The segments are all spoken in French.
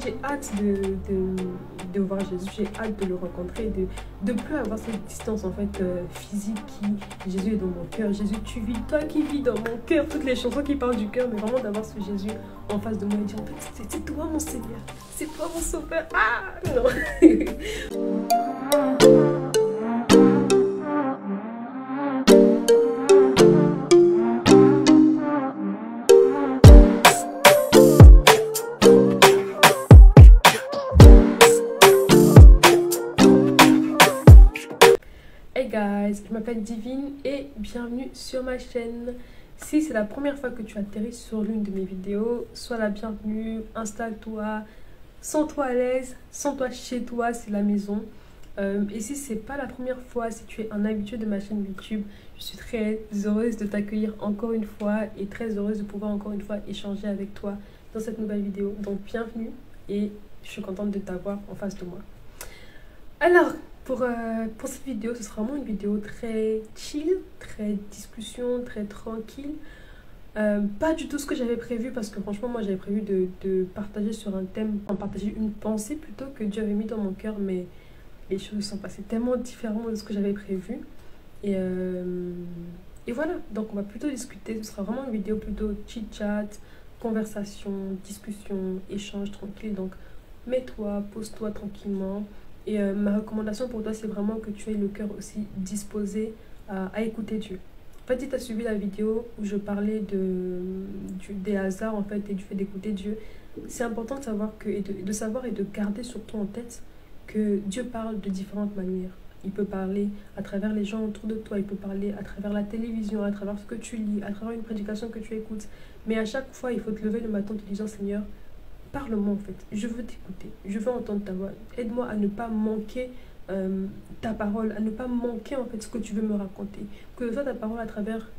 J'ai hâte de voir Jésus, j'ai hâte de le rencontrer, de plus avoir cette distance en fait physique qui, Jésus est dans mon cœur, Jésus tu vis, toi qui vis dans mon cœur, toutes les chansons qui parlent du cœur, mais vraiment d'avoir ce Jésus en face de moi et dire en fait c'est toi mon Seigneur, c'est toi mon sauveur, ah non. Hey guys, je m'appelle Divine et bienvenue sur ma chaîne. Si c'est la première fois que tu atterris sur l'une de mes vidéos, sois la bienvenue, installe-toi, sens-toi à l'aise, sens-toi chez toi, c'est la maison. Et si c'est pas la première fois, si tu es un habitué de ma chaîne YouTube, je suis très heureuse de t'accueillir encore une fois et très heureuse de pouvoir encore une fois échanger avec toi dans cette nouvelle vidéo. Donc bienvenue et je suis contente de t'avoir en face de moi. Alors, pour cette vidéo, ce sera vraiment une vidéo très chill, très discussion, très tranquille. Pas du tout ce que j'avais prévu parce que franchement, moi j'avais prévu de partager sur un thème, en partager une pensée plutôt que Dieu avait mis dans mon cœur, mais les choses sont passées tellement différemment de ce que j'avais prévu. Et voilà, donc on va plutôt discuter, ce sera vraiment une vidéo plutôt chit-chat, conversation, discussion, échange tranquille. Donc mets-toi, pose-toi tranquillement. Et ma recommandation pour toi, c'est vraiment que tu aies le cœur aussi disposé à écouter Dieu. En fait, si tu as suivi la vidéo où je parlais des hasards en fait, et du fait d'écouter Dieu, c'est important de savoir de savoir et de garder surtout en tête que Dieu parle de différentes manières. Il peut parler à travers les gens autour de toi, il peut parler à travers la télévision, à travers ce que tu lis, à travers une prédication que tu écoutes. Mais à chaque fois, il faut te lever le matin en te disant, Seigneur, parle-moi en fait, je veux t'écouter, je veux entendre ta voix. Aide-moi à ne pas manquer ta parole, à ne pas manquer en fait ce que tu veux me raconter. Que ce soit ta parole à travers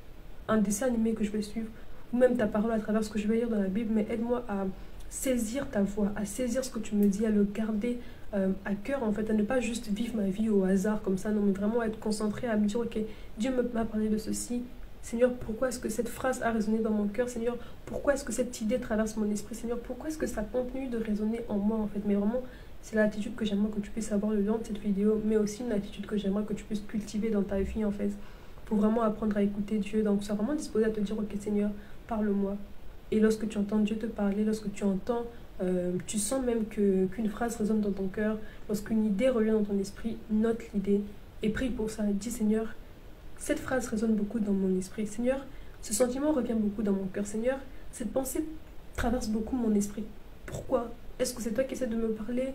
un dessin animé que je vais suivre, ou même ta parole à travers ce que je vais lire dans la Bible, mais aide-moi à saisir ta voix, à saisir ce que tu me dis, à le garder à cœur en fait, à ne pas juste vivre ma vie au hasard comme ça, non mais vraiment être concentré, à me dire ok, Dieu m'a parlé de ceci. Seigneur, pourquoi est-ce que cette phrase a résonné dans mon cœur? Seigneur, pourquoi est-ce que cette idée traverse mon esprit? Seigneur, pourquoi est-ce que ça continue de résonner en moi en fait? Mais vraiment, c'est l'attitude que j'aimerais que tu puisses avoir le long de cette vidéo, mais aussi une attitude que j'aimerais que tu puisses cultiver dans ta vie en fait, pour vraiment apprendre à écouter Dieu. Donc, sois vraiment disposé à te dire, ok Seigneur, parle-moi. Et lorsque tu entends Dieu te parler, lorsque tu entends, tu sens même qu'une phrase résonne dans ton cœur, lorsqu'une idée revient dans ton esprit, note l'idée et prie pour ça. Dis Seigneur, cette phrase résonne beaucoup dans mon esprit. Seigneur, ce sentiment revient beaucoup dans mon cœur. Seigneur, cette pensée traverse beaucoup mon esprit. Pourquoi? Est-ce que c'est toi qui essaies de me parler?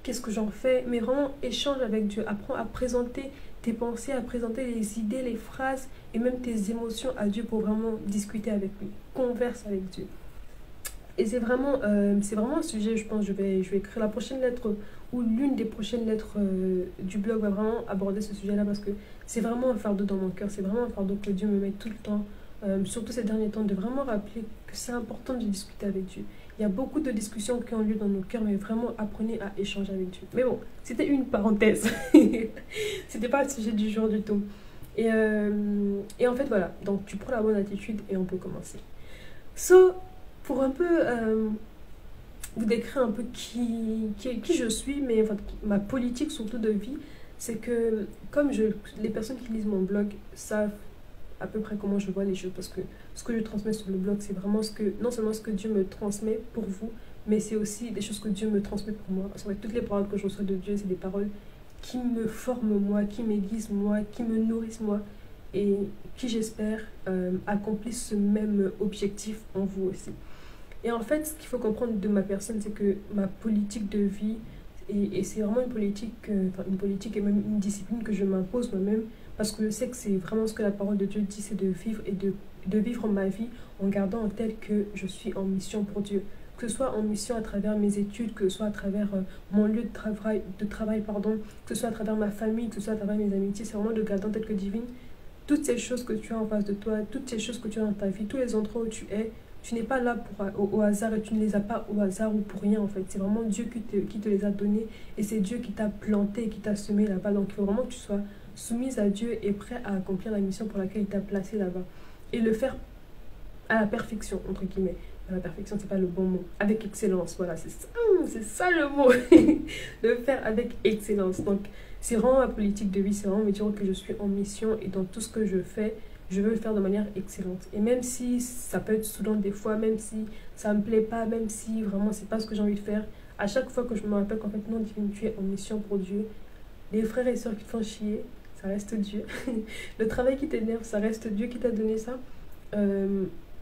Qu'est-ce que j'en fais? Mais vraiment, échange avec Dieu. Apprends à présenter tes pensées, à présenter les idées, les phrases et même tes émotions à Dieu pour vraiment discuter avec lui. Converse avec Dieu. Et c'est vraiment un sujet, je pense, je vais écrire la prochaine lettre ou l'une des prochaines lettres du blog va vraiment aborder ce sujet-là parce que c'est vraiment un fardeau dans mon cœur, c'est vraiment un fardeau que Dieu me met tout le temps, surtout ces derniers temps, de vraiment rappeler que c'est important de discuter avec Dieu. Il y a beaucoup de discussions qui ont lieu dans nos cœurs, mais vraiment apprenez à échanger avec Dieu. Mais bon, c'était une parenthèse, c'était pas le sujet du jour du tout. Et en fait, voilà, donc tu prends la bonne attitude et on peut commencer. Pour un peu vous décrire un peu qui je suis, mais enfin, ma politique surtout de vie, c'est que comme les personnes qui lisent mon blog savent à peu près comment je vois les choses, parce que ce que je transmets sur le blog, c'est vraiment non seulement ce que Dieu me transmet pour vous, mais c'est aussi des choses que Dieu me transmet pour moi. Parce que toutes les paroles que je reçois de Dieu, c'est des paroles qui me forment moi, qui m'aiguisent moi, qui me nourrissent moi, et qui j'espère accomplissent ce même objectif en vous aussi. Et en fait, ce qu'il faut comprendre de ma personne, c'est que ma politique de vie, et c'est vraiment une politique et même une discipline que je m'impose moi-même, parce que je sais que c'est vraiment ce que la parole de Dieu dit, c'est de vivre et de vivre ma vie en gardant en tête que je suis en mission pour Dieu. Que ce soit en mission à travers mes études, que ce soit à travers mon lieu de travail, pardon, que ce soit à travers ma famille, que ce soit à travers mes amitiés, c'est vraiment de garder en tête que Divine, toutes ces choses que tu as en face de toi, toutes ces choses que tu as dans ta vie, tous les endroits où tu es, tu n'es pas là au hasard et tu ne les as pas au hasard ou pour rien en fait. C'est vraiment Dieu qui te les a donnés et c'est Dieu qui t'a planté et qui t'a semé là-bas. Donc il faut vraiment que tu sois soumise à Dieu et prêt à accomplir la mission pour laquelle il t'a placé là-bas. Et le faire à la perfection, entre guillemets. La perfection, c'est pas le bon mot. Avec excellence, voilà, c'est ça le mot. Le faire avec excellence. Donc, c'est vraiment ma politique de vie, c'est vraiment me dire que je suis en mission et dans tout ce que je fais, je veux le faire de manière excellente. Et même si ça peut être saoulant des fois, même si ça me plaît pas, même si vraiment c'est pas ce que j'ai envie de faire, à chaque fois que je me rappelle qu'en fait, non, Divine, tu es en mission pour Dieu, les frères et sœurs qui te font chier, ça reste Dieu. Le travail qui t'énerve, ça reste Dieu qui t'a donné ça.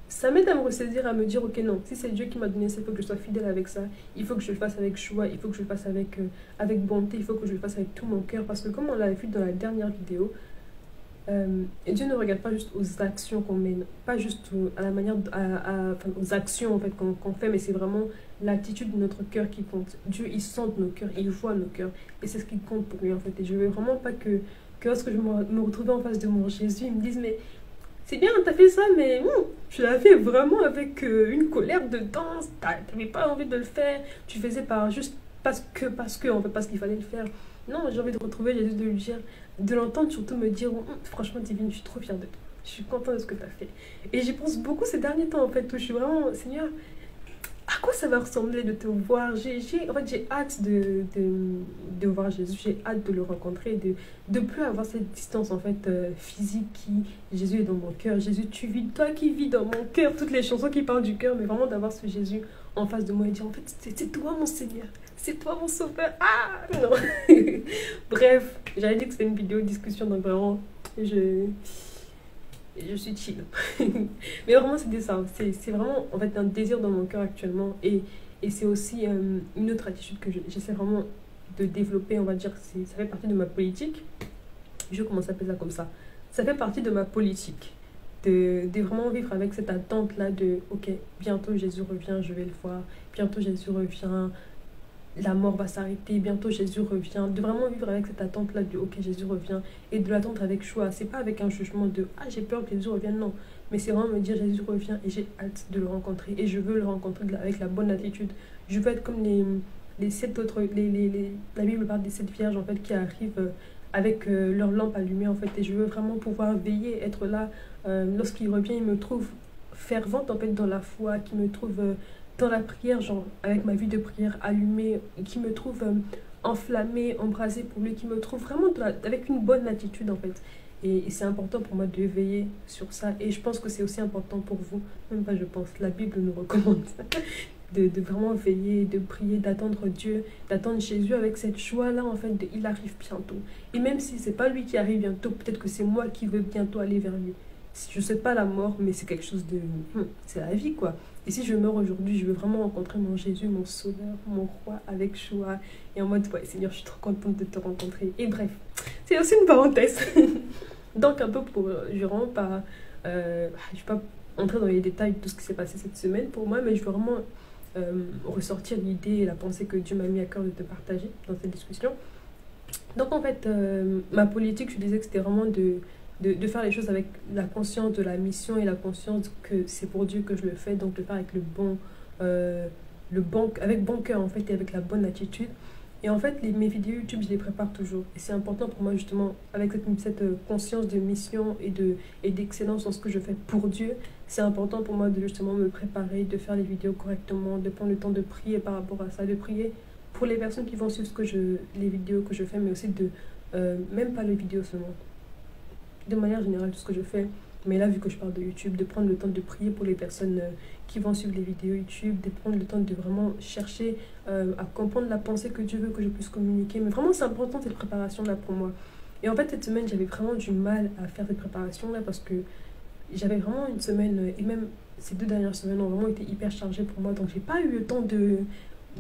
Ça m'aide à me ressaisir, à me dire, ok, non, si c'est Dieu qui m'a donné ça, il faut que je sois fidèle avec ça. Il faut que je le fasse avec choix, il faut que je le fasse avec bonté, il faut que je le fasse avec tout mon cœur. Parce que comme on l'a vu dans la dernière vidéo, Dieu ne regarde pas juste aux actions qu'on mène, pas juste à la manière, enfin, aux actions en fait, qu'on fait, mais c'est vraiment l'attitude de notre cœur qui compte. Dieu, il sent nos cœurs, il voit nos cœurs, et c'est ce qui compte pour lui en fait. Et je veux vraiment pas que lorsque je me retrouvais en face de mon Jésus, il me dise, mais c'est bien, t'as fait ça, mais tu l'as fait vraiment avec une colère dedans, t'avais pas envie de le faire, tu faisais par juste parce que, en fait, parce qu'il fallait le faire. Non, j'ai envie de retrouver Jésus, de lui dire, de l'entendre surtout me dire, franchement, Divine, je suis trop fière de toi. Je suis contente de ce que tu as fait. Et j'y pense beaucoup ces derniers temps, en fait, où je suis vraiment, Seigneur, à quoi ça va ressembler de te voir? En fait, j'ai hâte de voir Jésus, j'ai hâte de le rencontrer, de plus avoir cette distance, en fait, physique qui, Jésus est dans mon cœur. Jésus, tu vis, toi qui vis dans mon cœur, toutes les chansons qui parlent du cœur, mais vraiment d'avoir ce Jésus en face de moi et dire, en fait, c'est toi, mon Seigneur. C'est toi mon sauveur. Ah non. Bref, j'avais dit que c'était une vidéo discussion, donc vraiment, je suis chill. Mais vraiment, c'était ça. C'est vraiment, en fait, un désir dans mon cœur actuellement. Et c'est aussi une autre attitude que j'essaie vraiment de développer, on va dire. Ça fait partie de ma politique. Je commence à appeler ça comme ça. Ça fait partie de ma politique. De vraiment vivre avec cette attente-là de, ok, bientôt Jésus revient, je vais le voir. Bientôt Jésus revient. La mort va s'arrêter, bientôt Jésus revient, de vraiment vivre avec cette attente-là de ok, Jésus revient, et de l'attendre avec choix. C'est pas avec un jugement de ah, j'ai peur que Jésus revienne, non, mais c'est vraiment me dire Jésus revient et j'ai hâte de le rencontrer et je veux le rencontrer avec la bonne attitude. Je veux être comme les sept autres, la Bible parle des sept vierges en fait qui arrivent avec leur lampe allumée en fait, et je veux vraiment pouvoir veiller, être là lorsqu'il revient, il me trouve fervente en fait dans la foi, qui me trouve dans la prière, genre avec ma vie de prière allumée, qui me trouve enflammée, embrasée pour lui, qui me trouve vraiment avec une bonne attitude en fait. Et c'est important pour moi de veiller sur ça. Et je pense que c'est aussi important pour vous. Même pas je pense, la Bible nous recommande ça. De vraiment veiller, de prier, d'attendre Dieu, d'attendre Jésus avec cette joie-là en fait, il arrive bientôt. Et même si c'est pas lui qui arrive bientôt, peut-être que c'est moi qui veux bientôt aller vers lui. Je sais pas la mort, mais c'est quelque chose de... c'est la vie quoi. Et si je meurs aujourd'hui, je veux vraiment rencontrer mon Jésus, mon sauveur, mon roi, avec joie. Et en mode, ouais Seigneur, je suis trop contente de te rencontrer. Et bref, c'est aussi une parenthèse. Donc un peu pour... je vais vraiment pas... je vais pas entrer dans les détails de tout ce qui s'est passé cette semaine pour moi, mais je veux vraiment ressortir l'idée et la pensée que Dieu m'a mis à cœur de te partager dans cette discussion. Donc en fait, ma politique, je disais que c'était vraiment de faire les choses avec la conscience de la mission et la conscience que c'est pour Dieu que je le fais, donc de le faire avec avec bon cœur en fait et avec la bonne attitude. Et en fait, mes vidéos YouTube, je les prépare toujours. Et c'est important pour moi justement, avec cette conscience de mission et d'excellence dans ce que je fais pour Dieu, c'est important pour moi de justement me préparer, de faire les vidéos correctement, de prendre le temps de prier par rapport à ça, de prier pour les personnes qui vont suivre les vidéos que je fais, mais aussi même pas les vidéos seulement. De manière générale, tout ce que je fais, mais là, vu que je parle de YouTube, de prendre le temps de prier pour les personnes qui vont suivre les vidéos YouTube, de prendre le temps de vraiment chercher à comprendre la pensée que Dieu veut que je puisse communiquer. Mais vraiment, c'est important cette préparation-là pour moi. Et en fait, cette semaine, j'avais vraiment du mal à faire cette préparation-là parce que j'avais vraiment une semaine, et même ces 2 dernières semaines ont vraiment été hyper chargées pour moi. Donc, j'ai pas eu le temps de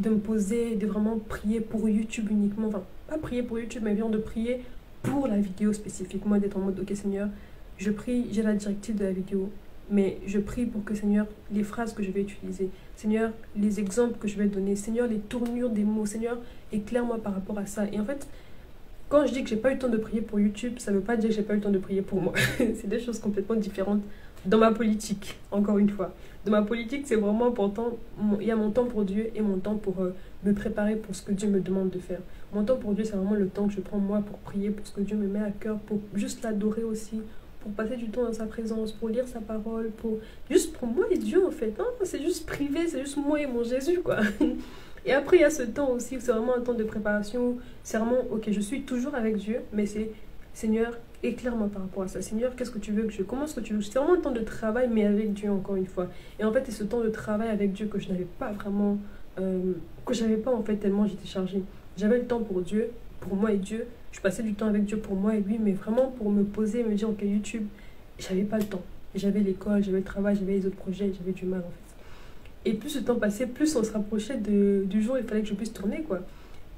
me poser, de vraiment prier pour YouTube uniquement. Enfin, pas prier pour YouTube, mais bien de prier pour la vidéo spécifiquement, d'être en mode ok Seigneur, je prie, j'ai la directive de la vidéo, mais je prie pour que Seigneur, les phrases que je vais utiliser, Seigneur, les exemples que je vais donner, Seigneur, les tournures des mots, Seigneur, éclaire-moi par rapport à ça. Et en fait, quand je dis que j'ai pas eu le temps de prier pour YouTube, ça veut pas dire que j'ai pas eu le temps de prier pour moi. C'est deux choses complètement différentes dans ma politique, encore une fois. Dans ma politique, c'est vraiment important. Il y a mon temps pour Dieu et mon temps pour me préparer pour ce que Dieu me demande de faire. Mon temps pour Dieu, c'est vraiment le temps que je prends moi pour prier, pour ce que Dieu me met à cœur, pour juste l'adorer aussi pour passer du temps dans sa présence, pour lire sa parole, juste pour moi et Dieu en fait. Hein? C'est juste privé, c'est juste moi et mon Jésus quoi. Et après il y a ce temps aussi où c'est vraiment un temps de préparation. C'est vraiment, ok, je suis toujours avec Dieu, mais c'est Seigneur, éclaire-moi par rapport à ça. Seigneur, qu'est-ce que tu veux que je... Comment est-ce que tu veux... C'est vraiment un temps de travail, mais avec Dieu, encore une fois. Et en fait, c'est ce temps de travail avec Dieu que je n'avais pas vraiment... que j'avais pas, en fait, tellement j'étais chargée. J'avais le temps pour Dieu, pour moi et Dieu. Je passais du temps avec Dieu pour moi et lui, mais vraiment pour me poser et me dire, ok, YouTube, j'avais pas le temps. J'avais l'école, j'avais le travail, j'avais les autres projets, j'avais du mal, en fait. Et plus le temps passait, plus on se rapprochait du jour où il fallait que je puisse tourner, quoi.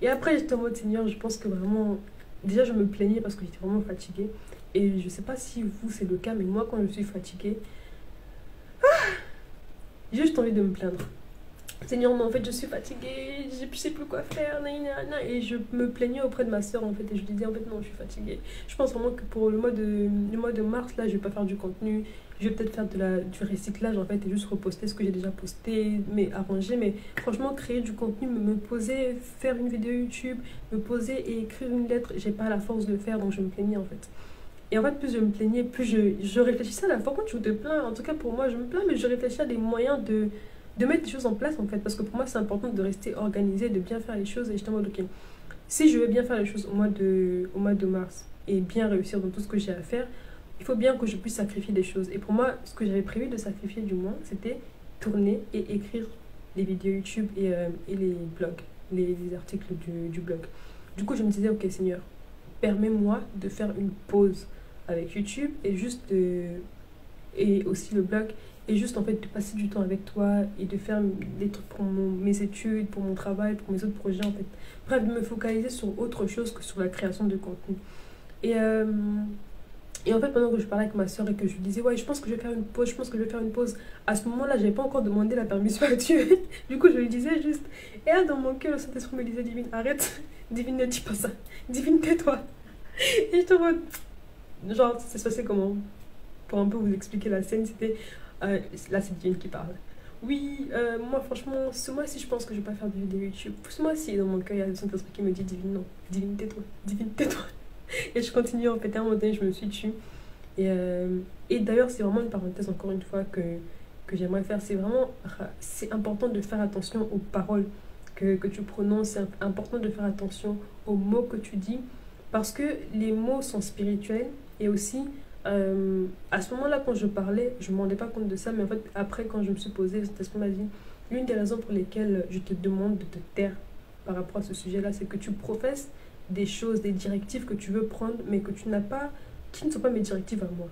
Et après, j'étais en mode, Seigneur, je pense que vraiment... Déjà, je me plaignais parce que j'étais vraiment fatiguée. Et je sais pas si vous, c'est le cas, mais moi, quand je suis fatiguée, j'ai juste envie de me plaindre. Seigneur, non, en fait, je suis fatiguée, je sais plus quoi faire, et je me plaignais auprès de ma soeur, en fait, et je lui disais, en fait, non, je suis fatiguée. Je pense vraiment que pour le mois de mars, là, je vais pas faire du contenu, je vais peut-être faire du recyclage, en fait, et juste reposter ce que j'ai déjà posté, mais arranger, mais franchement, créer du contenu, me poser, faire une vidéo YouTube, me poser et écrire une lettre, j'ai pas la force de le faire, donc je me plaignais, en fait. Et en fait, plus je me plaignais, plus je réfléchissais à la fois quand tu te plains, en tout cas pour moi, je me plains, mais je réfléchis à des moyens de mettre des choses en place en fait, parce que pour moi c'est important de rester organisé, de bien faire les choses, et j'étais en mode ok, si je veux bien faire les choses au mois de mars et bien réussir dans tout ce que j'ai à faire, il faut bien que je puisse sacrifier des choses. Et pour moi, ce que j'avais prévu de sacrifier du moins, c'était tourner et écrire les vidéos YouTube et les blogs, les articles du blog. Du coup je me disais ok Seigneur, permets-moi de faire une pause avec YouTube et juste et aussi le blog, et juste en fait de passer du temps avec toi et de faire des trucs pour mes études, pour mon travail, pour mes autres projets en fait. Bref, de me focaliser sur autre chose que sur la création de contenu. Et, euh, et en fait, pendant que je parlais avec ma soeur et que je lui disais, ouais, je pense que je vais faire une pause, je pense que je vais faire une pause, à ce moment-là, j'avais pas encore demandé la permission à Dieu. Du coup, je lui disais juste, et là, dans mon cœur, le Saint-Esprit me disait, Divine, arrête, Divine, ne dis pas ça, Divine, tais-toi. Et je te vois, genre, ça se passait comment? Pour un peu vous expliquer la scène, c'était. Là, c'est Divine qui parle. Oui, moi, franchement, ce mois-ci, je pense que je vais pas faire de vidéo YouTube. Ce mois-ci, dans mon cœur, il y a le Saint-Esprit qui me dit, Divine, non, Divine, tais-toi, Divine, tais-toi. Et je continue en fait, à un moment donné, je me suis tue. Et d'ailleurs, c'est vraiment une parenthèse, encore une fois, que j'aimerais faire. C'est vraiment, c'est important de faire attention aux paroles que tu prononces. C'est important de faire attention aux mots que tu dis. Parce que les mots sont spirituels. Et aussi, à ce moment-là, quand je parlais, je ne me rendais pas compte de ça. Mais en fait, après, quand je me suis posée, c'était ce qu'on m'a dit. L'une des raisons pour lesquelles je te demande de te taire par rapport à ce sujet-là, c'est que tu professes des choses, des directives que tu veux prendre, mais que tu n'as pas, qui ne sont pas mes directives à moi.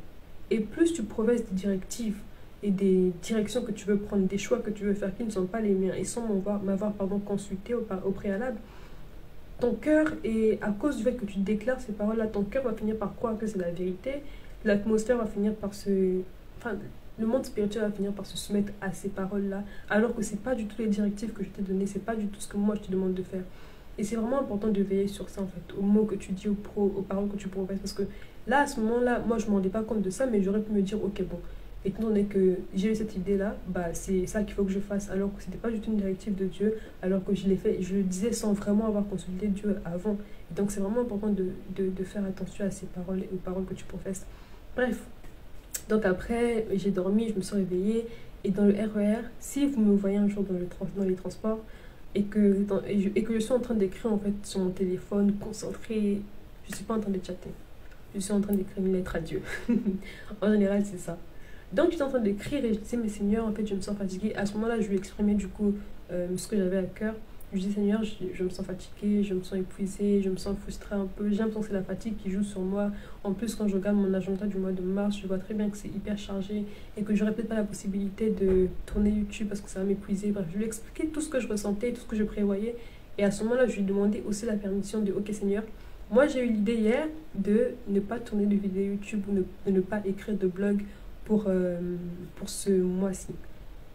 Et plus tu professes des directives et des directions que tu veux prendre, des choix que tu veux faire qui ne sont pas les miens, et sans m'avoir consulté au préalable, ton cœur, et à cause du fait que tu déclares ces paroles-là, ton cœur va finir par croire que c'est la vérité, l'atmosphère va finir par enfin, le monde spirituel va finir par se soumettre à ces paroles-là, alors que c'est pas du tout les directives que je t'ai données, c'est pas du tout ce que moi je te demande de faire. Et c'est vraiment important de veiller sur ça, en fait, aux mots que tu dis, aux paroles que tu professes. Parce que là, à ce moment-là, moi, je ne me rendais pas compte de ça, mais j'aurais pu me dire, ok, bon, étant donné que j'ai eu cette idée-là, bah, c'est ça qu'il faut que je fasse. Alors que ce n'était pas du tout une directive de Dieu, alors que je l'ai fait, je le disais sans vraiment avoir consulté Dieu avant. Et donc, c'est vraiment important de faire attention à ces paroles et aux paroles que tu professes. Bref, donc après, j'ai dormi, je me suis réveillée. Et dans le RER, si vous me voyez un jour dans les transports, et que je suis en train d'écrire en fait sur mon téléphone, concentrée, je suis pas en train de chatter, je suis en train d'écrire une lettre à Dieu. En général, c'est ça. Donc, j'étais en train d'écrire et je disais, mais Seigneur, en fait, je me sens fatiguée. À ce moment-là, je lui exprimais du coup ce que j'avais à cœur. Je disais, Seigneur, je me sens fatiguée, je me sens épuisée, je me sens frustrée un peu. J'ai l'impression que c'est la fatigue qui joue sur moi. En plus, quand je regarde mon agenda du mois de mars, je vois très bien que c'est hyper chargé et que j'aurais peut-être pas la possibilité de tourner YouTube parce que ça va m'épuiser. Bref, je lui ai expliqué tout ce que je ressentais, tout ce que je prévoyais. Et à ce moment-là, je lui ai demandé aussi la permission de, ok Seigneur, moi j'ai eu l'idée hier de ne pas tourner de vidéo YouTube ou de ne pas écrire de blog pour ce mois-ci.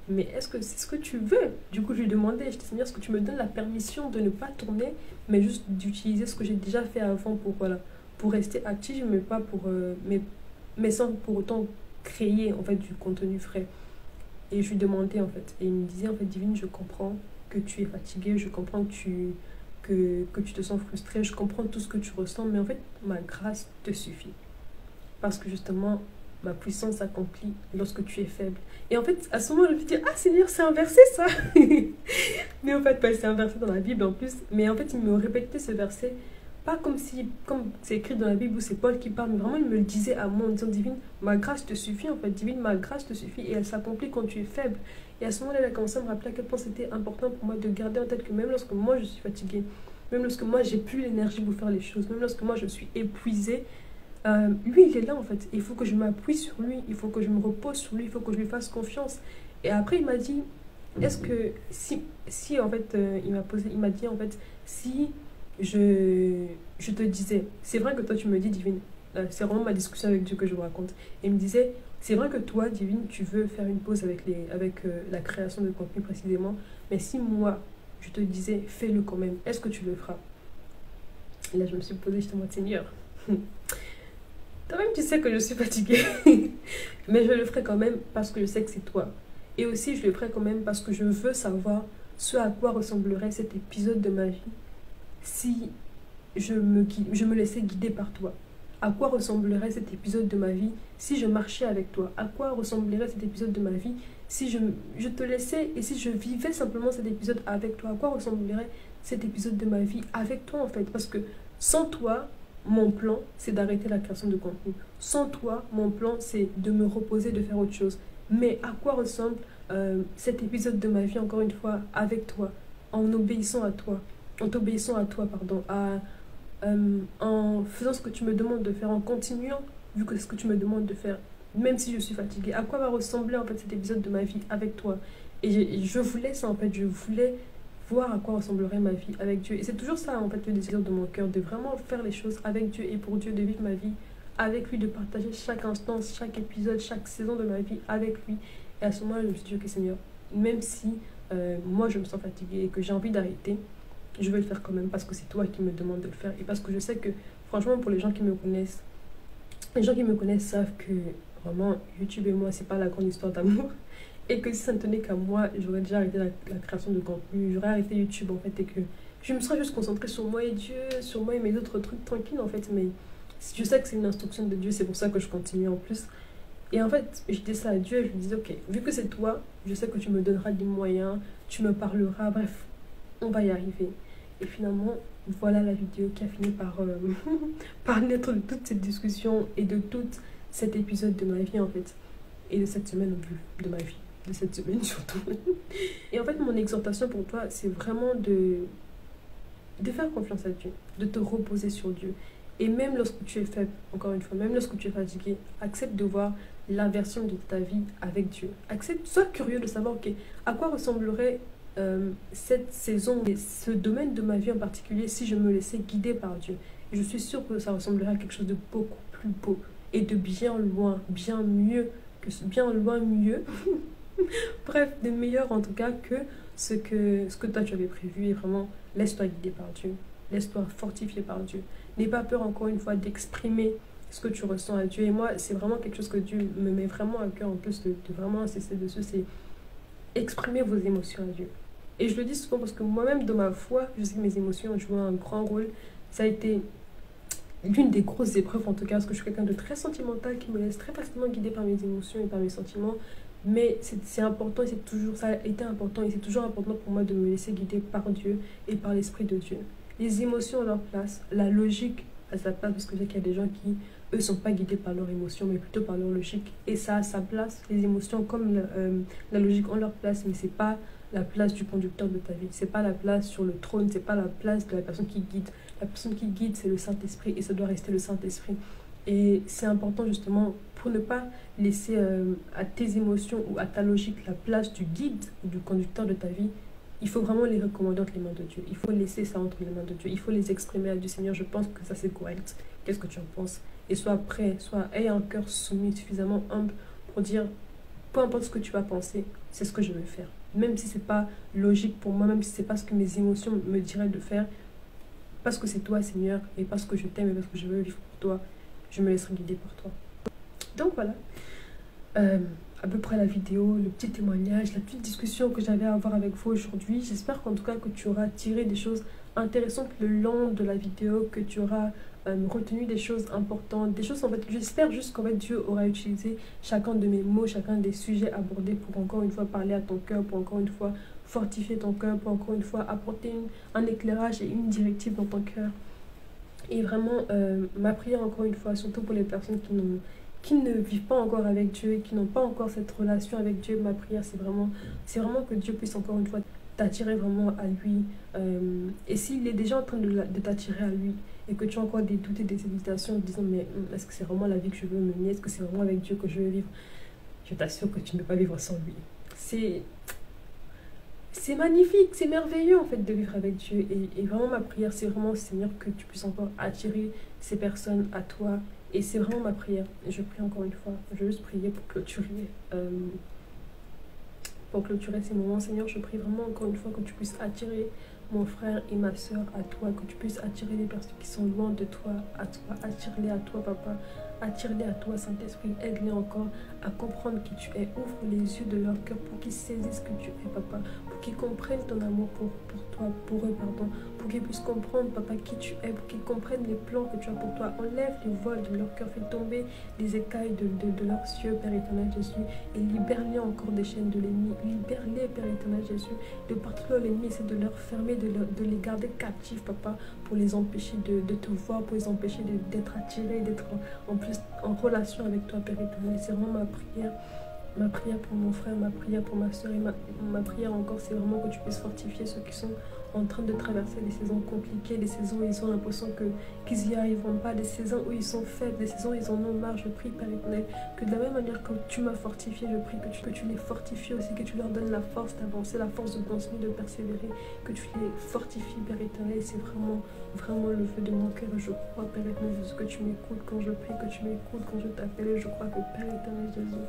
Mais est-ce que c'est ce que tu veux? Du coup, je lui ai demandé, je t'ai dit, est-ce que tu me donnes la permission de ne pas tourner, mais juste d'utiliser ce que j'ai déjà fait avant pour, voilà, pour rester active, mais pas pour, mais sans pour autant créer en fait du contenu frais. Et je lui demandais en fait, et il me disait en fait, Divine, je comprends que tu es fatiguée, je comprends que tu te sens frustrée, je comprends tout ce que tu ressens, mais en fait, ma grâce te suffit. parce que justement, ma puissance s'accomplit lorsque tu es faible. Et en fait, à ce moment, je me dis, ah Seigneur, c'est inversé ça. Mais en fait, c'est inversé dans la Bible en plus. Mais en fait, il me répétait ce verset, pas comme c'est écrit dans la Bible où c'est Paul qui parle, mais vraiment, il me le disait à moi en disant, Divine, ma grâce te suffit, en fait, Divine, ma grâce te suffit, et elle s'accomplit quand tu es faible. Et à ce moment-là, elle a commencé à me rappeler à quel point c'était important pour moi de garder en tête que même lorsque moi, je suis fatiguée, même lorsque moi, j'ai plus l'énergie pour faire les choses, même lorsque moi, je suis épuisée, lui, il est là en fait. Il faut que je m'appuie sur lui, il faut que je me repose sur lui, il faut que je lui fasse confiance. Et après, il m'a dit, est-ce que si en fait, il m'a dit en fait, si je te disais, c'est vrai que toi tu me dis, Divine, c'est vraiment ma discussion avec Dieu que je vous raconte. Et il me disait, c'est vrai que toi, Divine, tu veux faire une pause avec la création de contenu précisément, mais si moi, je te disais, fais-le quand même, est-ce que tu le feras? Et là, je me suis posée justement, Seigneur. Toi-même, tu sais que je suis fatiguée. Mais je le ferai quand même parce que je sais que c'est toi. Et aussi, je le ferai quand même parce que je veux savoir ce à quoi ressemblerait cet épisode de ma vie si je me laissais guider par toi. À quoi ressemblerait cet épisode de ma vie si je marchais avec toi? À quoi ressemblerait cet épisode de ma vie si je te laissais et si je vivais simplement cet épisode avec toi? À quoi ressemblerait cet épisode de ma vie avec toi en fait? Parce que sans toi, mon plan, c'est d'arrêter la création de contenu. Sans toi, mon plan, c'est de me reposer, de faire autre chose. Mais à quoi ressemble cet épisode de ma vie, encore une fois, avec toi, en obéissant à toi, en t'obéissant à toi, pardon, en faisant ce que tu me demandes de faire, en continuant, vu que c'est ce que tu me demandes de faire, même si je suis fatiguée. À quoi va ressembler, en fait, cet épisode de ma vie avec toi? Et je voulais ça, en fait, je voulais voir à quoi ressemblerait ma vie avec Dieu. Et c'est toujours ça, en fait, le désir de mon cœur, de vraiment faire les choses avec Dieu et pour Dieu, de vivre ma vie avec lui, de partager chaque instant, chaque épisode, chaque saison de ma vie avec lui. Et à ce moment-là, je me suis dit, ok Seigneur, même si moi je me sens fatiguée et que j'ai envie d'arrêter, je vais le faire quand même parce que c'est toi qui me demandes de le faire. Et parce que je sais que, franchement, pour les gens qui me connaissent, savent que vraiment, YouTube et moi, c'est pas la grande histoire d'amour. Et que si ça ne tenait qu'à moi, j'aurais déjà arrêté la création de contenu, j'aurais arrêté YouTube en fait, et que je me serais juste concentrée sur moi et Dieu, sur moi et mes autres trucs tranquilles en fait. Mais je sais que c'est une instruction de Dieu, c'est pour ça que je continue en plus. Et en fait, je disais ça à Dieu et je lui disais, ok, vu que c'est toi, je sais que tu me donneras des moyens, tu me parleras, bref, on va y arriver. Et finalement, voilà la vidéo qui a fini par, par naître de toute cette discussion et de tout cet épisode de ma vie en fait. Et de cette semaine au plus de ma vie. De cette semaine surtout. Et en fait, mon exhortation pour toi, c'est vraiment de faire confiance à Dieu, de te reposer sur Dieu. Et même lorsque tu es faible, encore une fois, même lorsque tu es fatigué, accepte de voir l'inversion de ta vie avec Dieu. Accepte, sois curieux de savoir, ok, à quoi ressemblerait cette saison et ce domaine de ma vie en particulier si je me laissais guider par Dieu. Et je suis sûre que ça ressemblerait à quelque chose de beaucoup plus beau et de bien loin, bien mieux, bien loin mieux. Bref, de meilleur en tout cas que ce que toi tu avais prévu. Et vraiment, laisse-toi guider par Dieu. Laisse-toi fortifier par Dieu. N'aie pas peur encore une fois d'exprimer ce que tu ressens à Dieu. Et moi, c'est vraiment quelque chose que Dieu me met vraiment à cœur en plus de vraiment insister dessus. C'est exprimer vos émotions à Dieu. Et je le dis souvent parce que moi-même dans ma foi, je sais que mes émotions ont joué un grand rôle. Ça a été l'une des grosses épreuves en tout cas, parce que je suis quelqu'un de très sentimental qui me laisse très facilement guider par mes émotions et par mes sentiments. Mais c'est important et ça a été important et c'est toujours important pour moi de me laisser guider par Dieu et par l'Esprit de Dieu. Les émotions ont leur place, la logique a sa place, parce que je sais qu'il y a des gens qui, eux, sont pas guidés par leurs émotions, mais plutôt par leur logique. Et ça a sa place, les émotions comme la logique ont leur place, mais c'est pas la place du conducteur de ta vie. C'est pas la place sur le trône, c'est pas la place de la personne qui guide. La personne qui guide, c'est le Saint-Esprit et ça doit rester le Saint-Esprit. Et c'est important justement pour ne pas laisser à tes émotions ou à ta logique la place du guide ou du conducteur de ta vie. Il faut vraiment les recommander entre les mains de Dieu. Il faut laisser ça entre les mains de Dieu. Il faut les exprimer à Dieu. Seigneur, je pense que ça c'est correct. Qu'est-ce que tu en penses? Et sois prêt, aie un cœur soumis, suffisamment humble pour dire, peu importe ce que tu vas penser, c'est ce que je vais faire. Même si c'est pas logique pour moi, même si c'est pas ce que mes émotions me diraient de faire, parce que c'est toi, Seigneur, et parce que je t'aime et parce que je veux vivre pour toi, je me laisserai guider par toi. Donc voilà, à peu près la vidéo, le petit témoignage, la petite discussion que j'avais à avoir avec vous aujourd'hui. J'espère qu'en tout cas que tu auras tiré des choses intéressantes le long de la vidéo, que tu auras retenu des choses importantes, des choses en fait, j'espère juste qu'en fait Dieu aura utilisé chacun de mes mots, chacun des sujets abordés pour encore une fois parler à ton cœur, pour encore une fois fortifier ton cœur, pour encore une fois apporter un éclairage et une directive dans ton cœur. Et vraiment, ma prière encore une fois, surtout pour les personnes qui ne vivent pas encore avec Dieu et qui n'ont pas encore cette relation avec Dieu, ma prière c'est vraiment que Dieu puisse encore une fois t'attirer vraiment à lui. Et s'il est déjà en train de t'attirer à lui et que tu as encore des doutes et des hésitations en disant mais est-ce que c'est vraiment la vie que je veux mener, est-ce que c'est vraiment avec Dieu que je veux vivre, je t'assure que tu ne peux pas vivre sans lui. C'est magnifique, c'est merveilleux en fait de vivre avec Dieu. Et vraiment ma prière, c'est vraiment Seigneur que tu puisses encore attirer ces personnes à toi. Et c'est vraiment ma prière. Je prie encore une fois. Je veux juste prier pour clôturer ces moments. Seigneur, je prie vraiment encore une fois que tu puisses attirer mon frère et ma soeur à toi, que tu puisses attirer les personnes qui sont loin de toi, à toi. Attire-les à toi, Papa. Attire-les à toi, Saint-Esprit. Aide-les encore à comprendre qui tu es. Ouvre les yeux de leur cœur pour qu'ils saisissent que tu es, Papa. Pour qu'ils comprennent ton amour pour toi, pour eux, pardon. Pour qu'ils puissent comprendre, Papa, qui tu es. Pour qu'ils comprennent les plans que tu as pour toi. Enlève les voiles de leur cœur. Fais tomber les écailles de leurs cieux, Père éternel Jésus. Et libère-les encore des chaînes de l'ennemi. Libère-les, Père éternel Jésus. De partout là, l'ennemi essaie de leur fermer, de les garder captifs, Papa. Pour les empêcher de te voir, pour les empêcher d'être attirés, d'être en relation avec toi, Père éternel. C'est vraiment ma prière pour mon frère, ma prière pour ma soeur et ma prière encore, c'est vraiment que tu puisses fortifier ceux qui sont en train de traverser des saisons compliquées, des saisons où ils ont l'impression qu'ils n'y arriveront pas, des saisons où ils sont faibles, des saisons où ils en ont marre. Je prie, Père éternel, que de la même manière que tu m'as fortifié, je prie que tu les fortifies aussi, que tu leur donnes la force d'avancer, la force de continuer, de persévérer, que tu les fortifies, Père éternel. C'est vraiment, vraiment le vœu de mon cœur. Je crois, Père éternel Jésus, que tu m'écoutes quand je prie, que tu m'écoutes quand je t'appelle. Je crois que, Père éternel Jésus,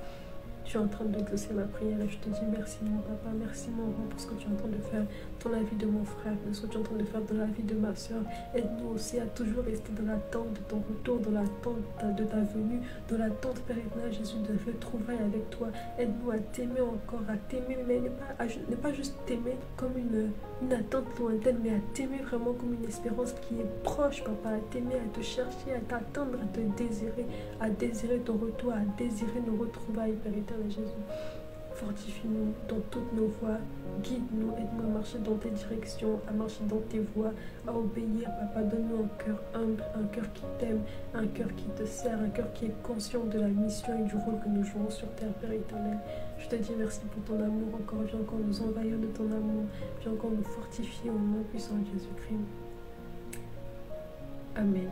tu es en train d'exaucer ma prière et je te dis merci mon papa, merci mon roi pour ce que tu es en train de faire dans la vie de mon frère, pour ce que tu es en train de faire dans la vie de ma soeur. Aide-nous aussi à toujours rester dans l'attente de ton retour, dans l'attente de ta venue, dans l'attente, Père éternel Jésus, de retrouvailles avec toi. Aide-nous à t'aimer encore, à t'aimer, mais ne pas juste t'aimer comme une attente lointaine, mais à t'aimer vraiment comme une espérance qui est proche, papa, à t'aimer, à te chercher, à t'attendre, à te désirer, à désirer ton retour, à désirer nos retrouvailles, Père éternel Jésus. Fortifie-nous dans toutes nos voies, guide-nous, aide-nous à marcher dans tes directions, à marcher dans tes voies, à obéir, papa. Donne-nous un cœur humble, un cœur qui t'aime, un cœur qui te sert, un cœur qui est conscient de la mission et du rôle que nous jouons sur terre, Père éternel. Je te dis merci pour ton amour encore, viens encore nous envahir de ton amour, viens encore nous fortifier au nom puissant de Jésus-Christ. Amen.